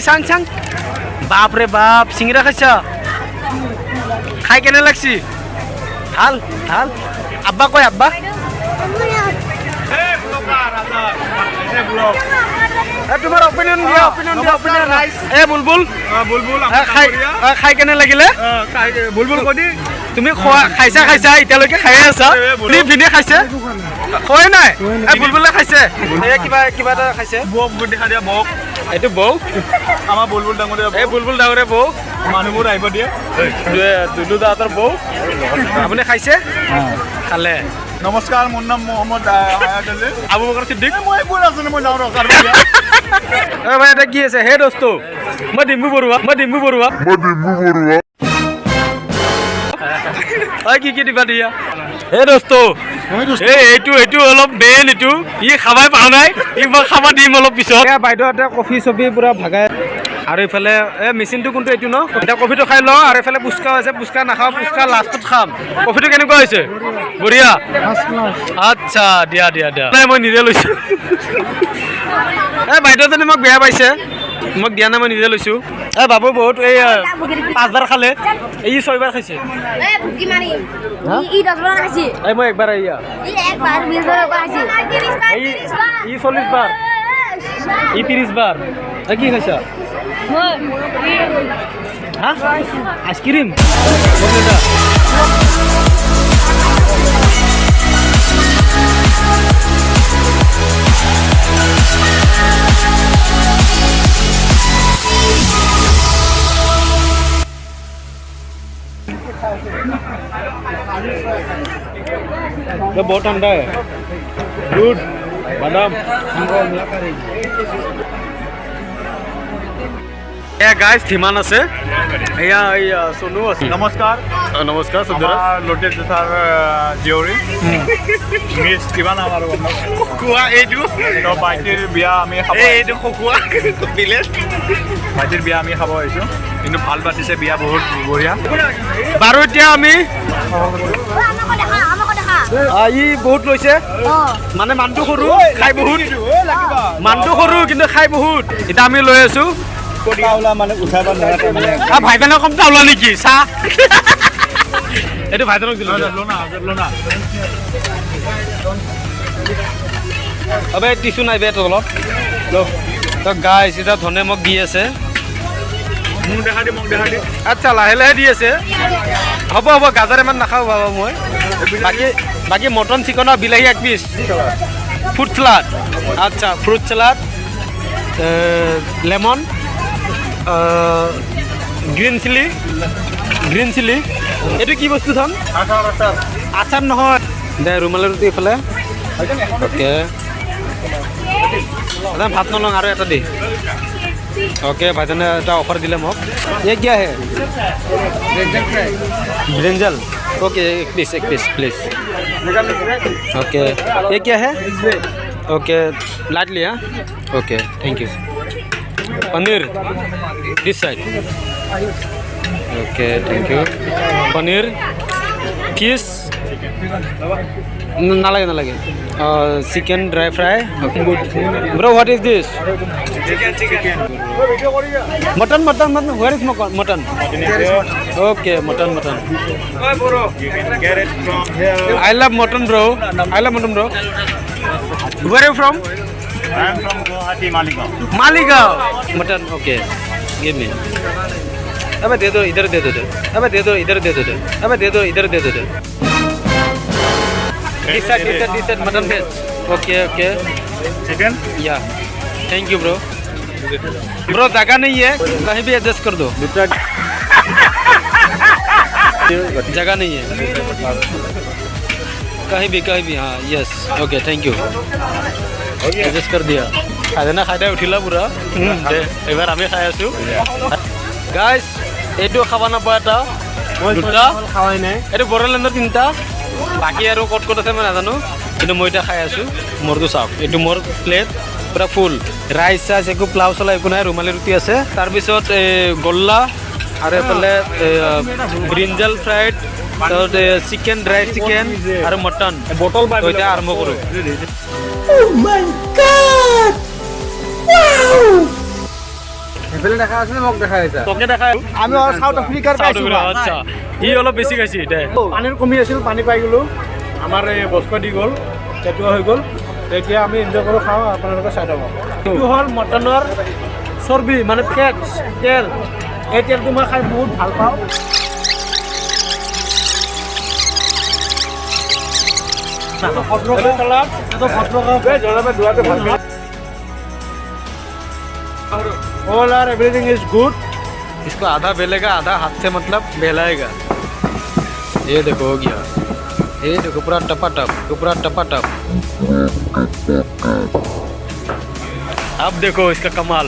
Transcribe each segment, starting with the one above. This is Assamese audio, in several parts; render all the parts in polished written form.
চাং চাং বাপৰে বাপ চিংৰা খাইছা খাই কেনে লাগছি ভাল ভাল আব্বা কয় আব্বা তোমাৰ অপিনিয়ন দিয়া অপিনিয়ন এ বুলবুল খাই কেনে লাগিলে বুলবুল কদি তুমি খাইছা এতিয়ালৈকে খাই আছা ভিনে খাইছে খোৱাই নাই বুলবুলে খাইছে কিবা এটা খাইছে বৌক দেখা দিয়া বৌক এইটো বৌ আমাৰ বুলবুল ডাঙৰীয়া এই বুলবুল ডাঙৰীয়া বৌ মানুহবোৰ আহিব দিয়ে দুলু দাঁতৰ বৌ আপুনি খাইছে খালে নমস্কাৰ মোৰ নাম মোহাম্মদ আবু বকৰ সিদ্দিক মই এইবোৰ আছো মই যাওঁ ৰখাৰ ভাই এটা কি আছে হে দোস্ত মই ডিম্বু বৰুৱা কি দিবা দিয়া হে দোস্ত এইটো অলপ বেন এইটো ই খাবাই পা নাই ই মই খাবা দিম অলপ পিছত বাইদেউহঁতে কফি চফি পুৰা ভাগাই আৰু এইফালে মেচিনটো কোনটো এইটো ন এতিয়া কফিটো খাই লওঁ আৰু এইফালে পুচকা হৈছে পুচকা নাখাওঁ পুচকা লাষ্টত খাম কফিটো কেনেকুৱা হৈছে বঢ়িয়া আচ্ছা দিয়া নাই মই নিজে লৈছোঁ বাইদেউজনী মোক বেয়া পাইছে মোক দিয়া নাই মই নিজে লৈছোঁ বাবু বহুত এই 5 বাৰ খালে এই 6 বাৰ খাইছে মই একবাৰ আহিয়া ই 40 বাৰ ই 30 বাৰ কি খাইছা আইসক্রিম बहुत ठंडा है दूध बादाम गाइस थिमान আছে এয়া সোনু আছে নমস্কাৰ সুন্দৰ লোটেল জুথাৰ জিওৰি মিস কিমান আমাৰ কোৱা এইটো তো বাইটিৰ বিয়া আমি খাব এইটো খকুৱা বিলেট বাইটিৰ বিয়া আমি খাব আহিছো কিন্তু ভাল পাতিছে বিয়া বহুত বঢ়িয়া বাৰু এতিয়া আমি ই বহুত লৈছে মানে মানটো সৰু খাই বহুত মানটো সৰু কিন্তু খাই বহুত এটা আমি লৈ আছো মানে উঠাব ভাইবেনে কম তাওলা নেকি চাহ এইটো ভাইজনক দিলো না টিচু নাই বে তলত তো গাইছ এতিয়া ধনে মোক দি আছে মোক দেখা দি আচ্ছা লাহে দি আছে হ'ব গাজৰ ইমান নাখাওঁ বাবা মই বাকী মটন চিকেনৰ বিলাহী 1 পিচ ফ্ৰুট চালাড আচ্ছা fruit salad lemon green chilli এইটো কি বস্তু ধন আচাৰ নহয় দে ৰুমালৰ ৰুটি এইফালে অ'কে ভাত নলওঁ আৰু এটা দি ओके भाईजाने এটা ऑफर दिले মোক ये क्या है ब्रिंजल ओके एक पीस प्लीज ओके ये क्या है ओके लाइटली हाँ okay thank you paneer this side okay thank you paneer fish नालागे chicken dry fry bro what is this mutton where is mutton okay mutton I love mutton bro where are you from I am from Guwahati, Maligaon mutton okay give me अबे दे दो इधर दे दो अबे दे दो इधर दे दो इधर दे दो This side mutton fish. Okay. Chicken? Yeah. Thank you, bro. Bro, जगह नहीं है, कहीं भी एडजस्ट कर दो. जगह नहीं है. कहीं भी हाँ. Yes. Okay. Thank you. Adjust कर दिया. खाना उठिला पूरा. एबार आमी खाई आছো. Guys, এইটো খাবা না পাটা. দুটা খাওয়াই নাই. এইটো বড়লেণ্ডৰ তিনটা. বাকি আৰু কত আছে মই নাজানো কিন্তু মই এটা খাই আছো মোৰটো চাওক এইটো মোৰ প্লেট পুৰা ফুল ৰাইচ চাইজ একো প্লাউ চলা একো নাই ৰুমালী ৰুটি আছে তাৰপিছত গল্লা আৰু এফালে ব্ৰিঞ্জল ফ্ৰাইড তাৰপিছত চিকেন ড্ৰাই চিকেন আৰু মটন বটল এটা আৰম্ভ কৰোঁ Oh my god! Wow! দেখা আছে মোক দেখা আছে তোকে দেখা আমি সাউথ আফ্ৰিকাৰ পাইছোঁ আচ্ছা ই অলপ বেছি খাইছি এতিয়া পানীৰ কমি আছিল পানী পাই গ'লোঁ আমাৰ এই বস্ক দি গ'ল পেটুৱা হৈ গ'ল এতিয়া আমি এনজয় কৰোঁ খাওঁ আপোনালোকে চাই থাকক এইটো হ'ল মটনৰ চৰ্বি মানে ফেট তেল এই তেলটো মই খাই বহুত ভাল পাওঁ All or everything is good. इसको आधा बेलेगा आधा हाथ से मतलब बेलाएगा ये देखो हो गया ये देखो पूरा टपाटप अब देखो इसका कमाल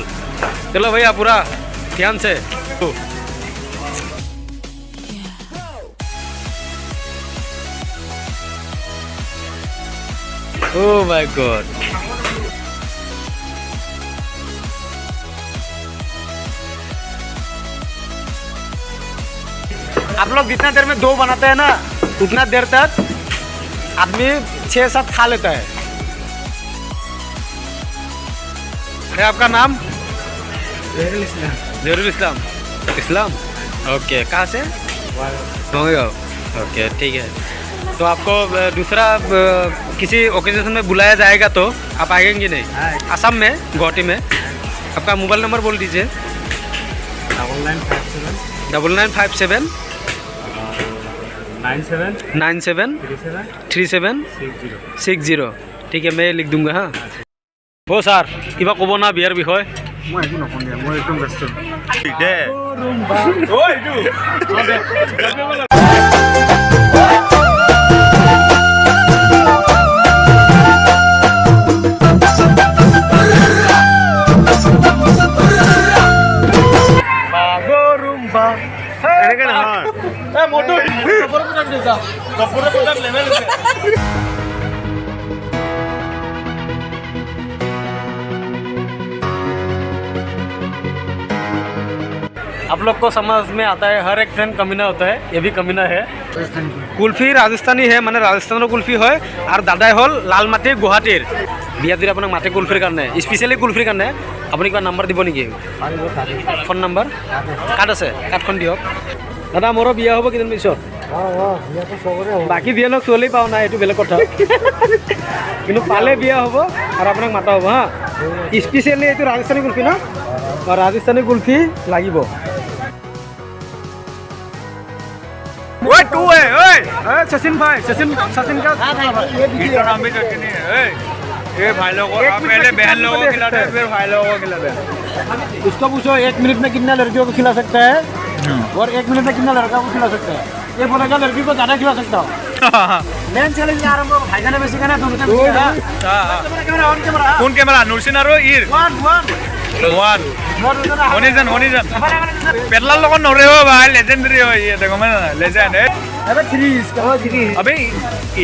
चलो भैया पूरा ध्यान से ओह माय गॉड आप लोग जितना देर में दो बनाते हैं ना उतना देर तक आदमी 6-7 खा लेता है अरे आपका नाम जहरुल इस्लाम इस्लाम ओके कहाँ से गाँव ओके ठीक है तो आपको दूसरा किसी ओकेजन में बुलाया जाएगा तो आप आएंगे नहीं असम में गुवाहाटी में आपका मोबाइल नंबर बोल दीजिए 9957 9737 ঠিক আছে মই লিখ दूंगा हाँ हो सर কিবা ক'ব না বিয়াৰ বিষয় মই একো নকওঁ দিয়া মই একদম ব্যস্ত आप लोग को समझ में आता है हर एक फ्रेंड कमीना होता है ये भी कमीना है कुल्फी राजस्थानी है माने राजस्थाনৰ কুলফি হয় আৰু দাদাই হ'ল লালমাটি গুৱাহাটীৰ বিয়াত যদি আপোনাক মাতে কুলফিৰ কাৰণে স্পেচিয়েলি কুলফিৰ কাৰণে আপুনি কিবা নাম্বাৰ দিব নেকি ফোন নাম্বাৰ কাৰ্ড আছে কাৰ্ডখন দিয়ক দাদা মোৰো বিয়া হ'ব কেইদিন পিছত বাকী বিয়া লগ ছোৱালী পাওঁ নাই এইটো বেলেগ কথা কিন্তু পালে বিয়া হ'ব আৰু আপোনাক মাতা হ'ব হা স্পেচিয়েলি এইটো ৰাজস্থানী কুলফি ন ৰাজস্থানী কুলফি লাগিব ओए तू है ओए सचिन भाई सचिन का ये नाम भी सचिन ही है ये भाई लोगों को पहले बहन लोगों को खिलाते हैं फिर भाई लोगों को खिलाते हैं उसको पूछो 1 मिनट में कितना लड़कियों को खिला सकता है और 1 मिनट में कितना लड़का को खिला सकता है ये बोलेगा लड़की को ज़्यादा खिला सकता हूँ मेन चैलेंज यार हमको भाई जाने में सीखा ना दोनों से कैमरा ऑन कैमरा कौन कैमरा नुरसिन और ईर वन होनीजन पेटलाल लोगों नौरे हो भाई लेजेंडरी हो ये देखो मैं लेजेंड है अबे 3 अबे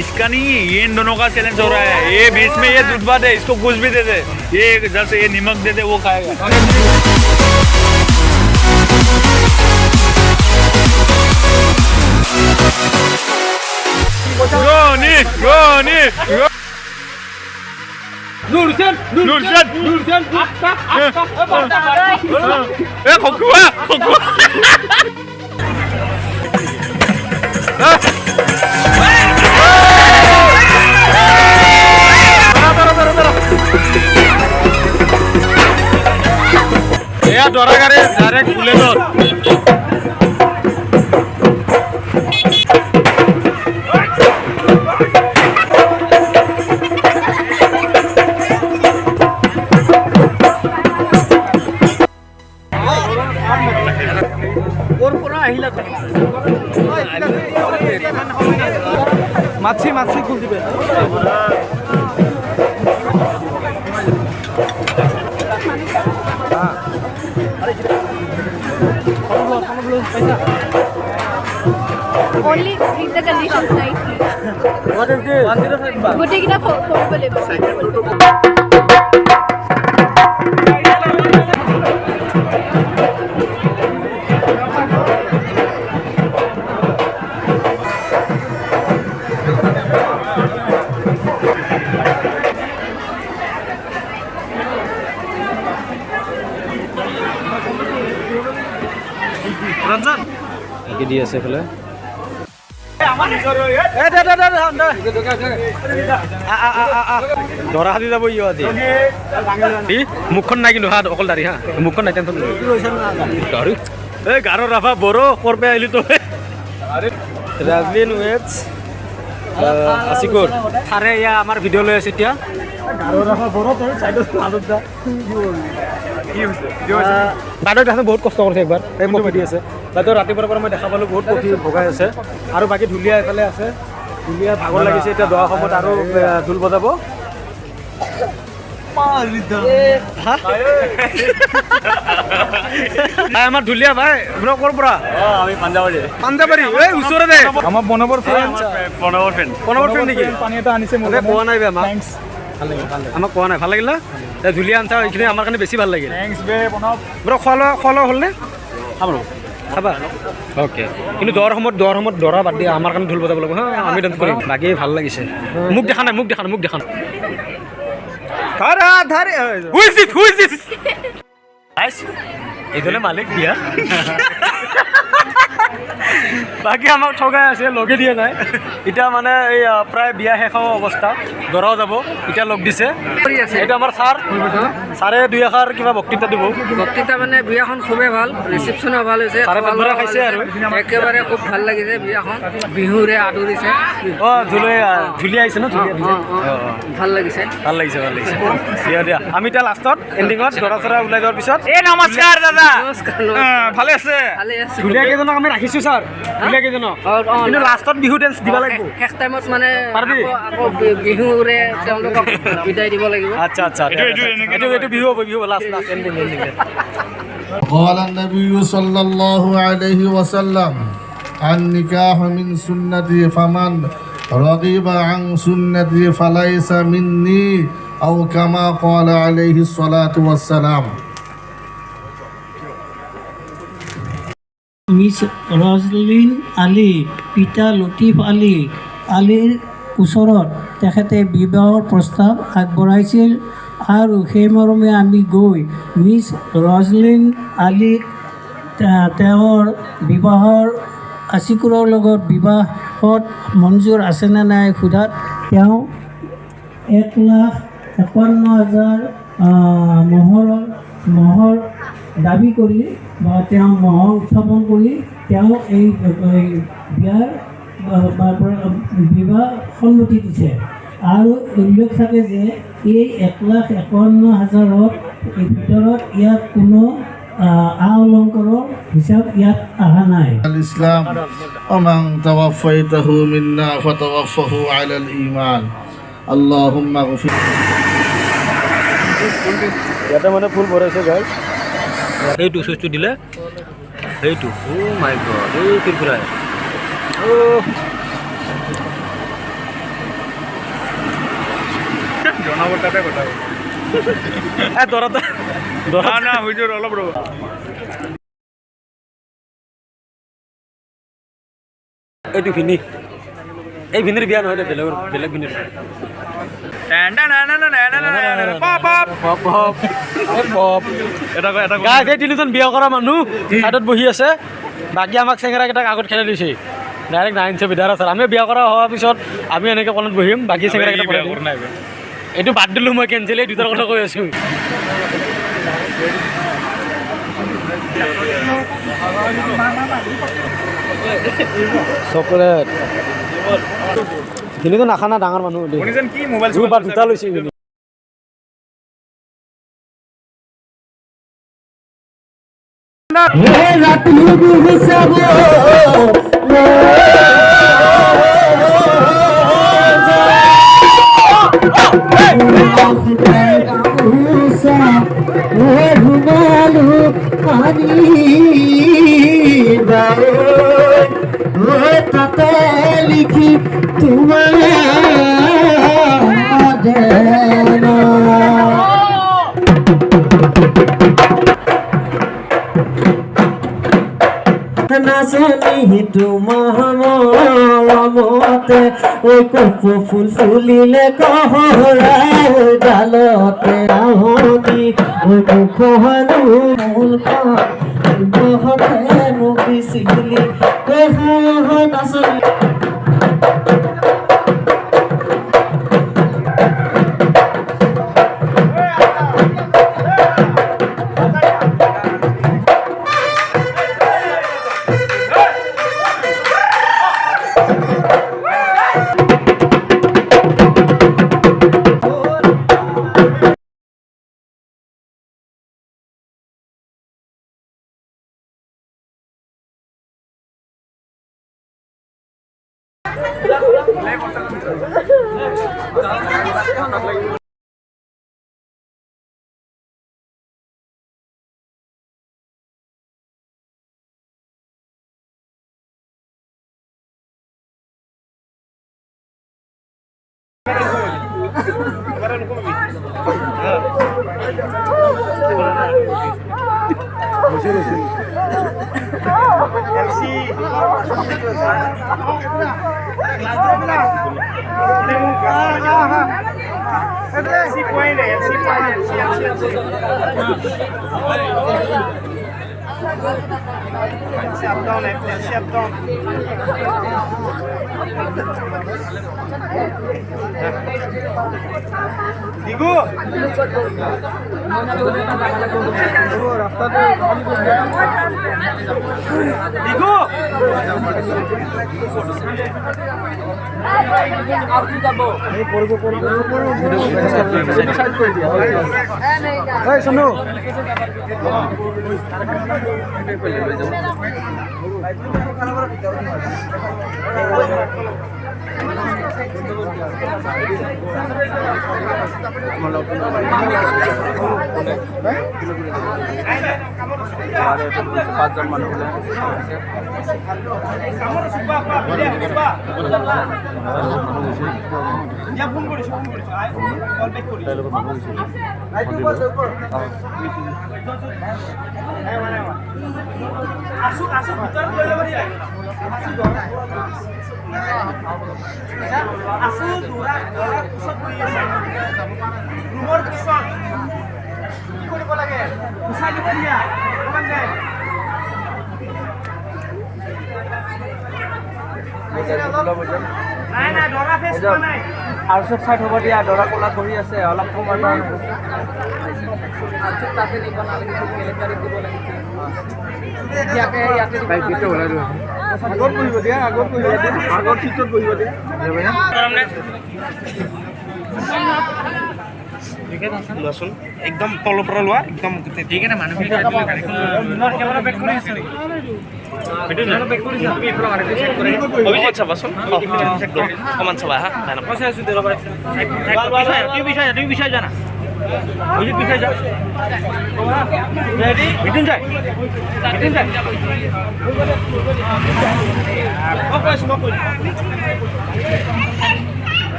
इसका नहीं ये इन दोनों का चैलेंज हो रहा है ये बीच में ये दूध बात है इसको कुछ भी दे दे ये जैसे ये नमक दे दे वो खाएगा Roni Nursen kokuwa ya dora kare direct bullets মাছি খুল দিবে Only read the conditions nicely. What is this? Go take it up for label. Ranjan কি দি আছে এইফালে দৰা সাজি যাব ইও আজি মুখখন নাই কিন্তু হা অকল দাড়ি হা মুখখন নাই টেনশ্যন দাড়ি এই গাৰো ৰাভা বড়ো কৰপে আহিলি তই ৰাজলিন ৱেটছ আছিকুৰ ছাৰে এয়া আমাৰ ভিডিঅ' লৈ আছে এতিয়া বাইদেউ দেখা বহুত কষ্ট কৰিছে একবাৰ এই মোক সুধি আছে বাইদেউ ৰাতিপুৱাৰ পৰা মই দেখা পালোঁ বহুত কফি ভগাই আছে আৰু বাকী ঢুলীয়া এইফালে আছে ঢুলীয়া ভাগৰ লাগিছে এতিয়া দৰা সময়ত আৰু ঢোল বজাব আমাৰ ঢুলীয়া ভাই আপোনাৰ ক'ৰ পৰা আমি পাঞ্জাবাৰী পাঞ্জাবাৰী এই ওচৰতে আমাৰ বনবৰ ফ্ৰেণ্ড প্ৰণৱৰ ফ্ৰেণ্ড প্ৰণৱৰ ফ্ৰেণ্ড নেকি পানী এটা আনিছে মোক কোৱা নাই বে আমাক কোৱা নাই ভাল লাগিল না এই ঢুলীয়া আনছা এইখিনি আমাৰ কাৰণে বেছি ভাল লাগিল থেংকছ বে প্ৰণৱ ব্ৰ খোৱা লোৱা হ'লনে খাবা অ'কে কিন্তু দৰ সময়ত দৰা বাদ দিয়া আমাৰ কাৰণে ঢোল বজাব লাগিব হা আমি ডান্স কৰিম বাকী ভাল লাগিছে মোক দেখা নাই এইজনে মালিক দিয়া বাকী আমাক ঠগাই আছে লগে দিয়া নাই এতিয়া মানে এই প্ৰায় বিয়া শেষ হোৱা অৱস্থা দৰাও যাব এতিয়া লগ দিছে এইটো আমাৰ ছাৰে দুই এষাৰ কিবা বক্তৃতা দিব বক্তৃতা মানে বিয়াখন খুবেই ভাল ৰিচিপশ্যনো ভাল হৈছে ছাৰে পেট ভৰাই খাইছে আৰু একেবাৰে খুব ভাল লাগিছে বিয়াখন বিহুৰে আদৰিছে অঁ ঢুলীয়া আহিছে ন ভাল লাগিছে দিয়া আমি এতিয়া লাষ্টত এণ্ডিঙত দৰা চৰা ওলাই যোৱাৰ পিছত নমস্কাৰ দাদা নমস্কাৰ ভালে আছে ভালে আছে ঢুলীয়া কেইজনক আমি ৰাখিছোঁ ছাৰ ঢুলীয়া কেইজনক কিন্তু লাষ্টত বিহু ডেন্স দিব লাগিব শেষ টাইমত মানে পাৰিবি? আকৌ বিহুৰে তেওঁলোকক বিদায় দিব লাগিব আচ্ছা এইটো বিহু হ'ব last ending قال النبي صلى الله عليه وسلم النكاح من سنتي فمن رغب عن سنتي فليس مني أو كما قال عليه الصلاة والسلام miss Roslyn Ali পিতা লতিফ আলীৰ ওচৰত তেখেতে বিবাহৰ প্ৰস্তাৱ আগবঢ়াইছিল আৰু সেই মৰ্মে আমি গৈ মিছ ৰজলিন আলী তেওঁৰ বিবাহৰ আছিকুৰৰ লগত বিবাহত মঞ্জুৰ আছেনে নাই সোধাত তেওঁ 1,51,000 মহৰ দাবী কৰি বা তেওঁ মহৰ উত্থাপন কৰি তেওঁ এই বিয়াৰ বিবাহ সন্মতি দিছে আৰু উল্লেখ থাকে যে এই 1,51,000ৰ ভিতৰত ইয়াত কোনো অলংকাৰৰ হিচাপ ইয়াত অহা নাই الإسلام ومن توفيته منا فتوفه على الإيمان اللهم اغفر ইয়াতে মানে ফুল ভৰাইছে গাই সেইটো চুইচটো দিলে সেইটো মাই গড এই ফিৰফিৰাই জনাব তাতে কথা দৰা না হুজুৰ অলপ ৰ'ব এইটো ভিনি এই ভিনিৰ বিয়া নহয় বেলেগ ভিনিৰ এই তিনিজন বিয়া কৰা মানুহ ছাইডত বহি আছে বাকী আমাক চেঙেৰাকেইটাক আগত খেলাই দিছে ডাইৰেক্ট নাইনছে বিধাৰা ছাৰ আমি বিয়া কৰা হোৱাৰ পিছত আমি এনেকৈ কণত বহিম বাকী চেঙেৰাকেইটা এইটো বাদ দিলোঁ মই কেঞ্চেল এই দুটাৰ কথা কৈ আছোঁ চকলেট খিনিতো নাখানা ডাঙৰ মানুহ কি মোবাইল দুটা লৈছে লিখি তোমাৰ নাচনি তোমাৰ মৰমতে ঐ কপৌ ফুল ফুলিলে কহৰাই ডালতে আহনি ঐ মুখহানো মূলখন বহতে মোক বহুত আচৰিত আৰু চব চাইড হ'ব দিয়া দৰা কলা কৰি আছে অলপ সময় তাতে দিব নালাগে কেলেণ্ডাৰত দিব লাগে ইয়াতে আগত বহিব দিয়া আগত চিটত বহিব দিয়া লোৱাচোন একদম তলৰ পৰা লোৱা একদম ঠিক আছে মানুহখিনি কেমেৰা বেক কৰি আছে অভিজিত চাবাচোন অকমান চাবা হা তুমি বিচাই জানা অভিজিত বিচাই যা মিটুন যায়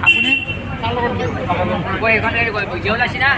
আপুনি এইখন বুজিও ওলাইছি না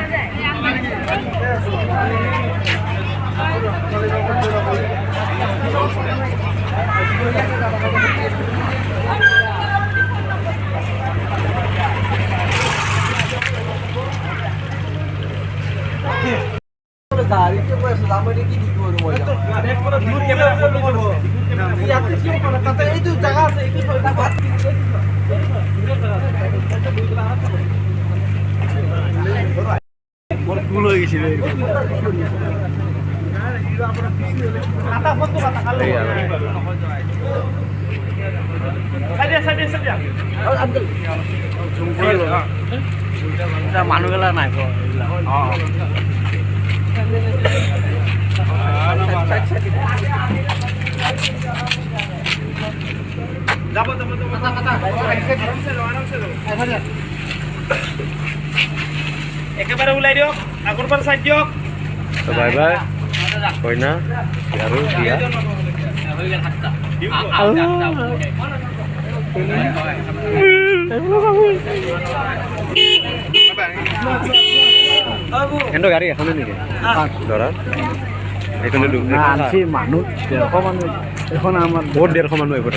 মানুহগেলা নাই একেবাৰে ওলাই দিয়ক আগৰ পৰা চাই দিয়ক বাই বাই কইনা আৰু বিয়া কিন্তু গাড়ী এখনে নেকি ধৰা এইখনে মানুহ 150 মানুহ এখন আমাৰ বহুত 150 মানুহ আহিব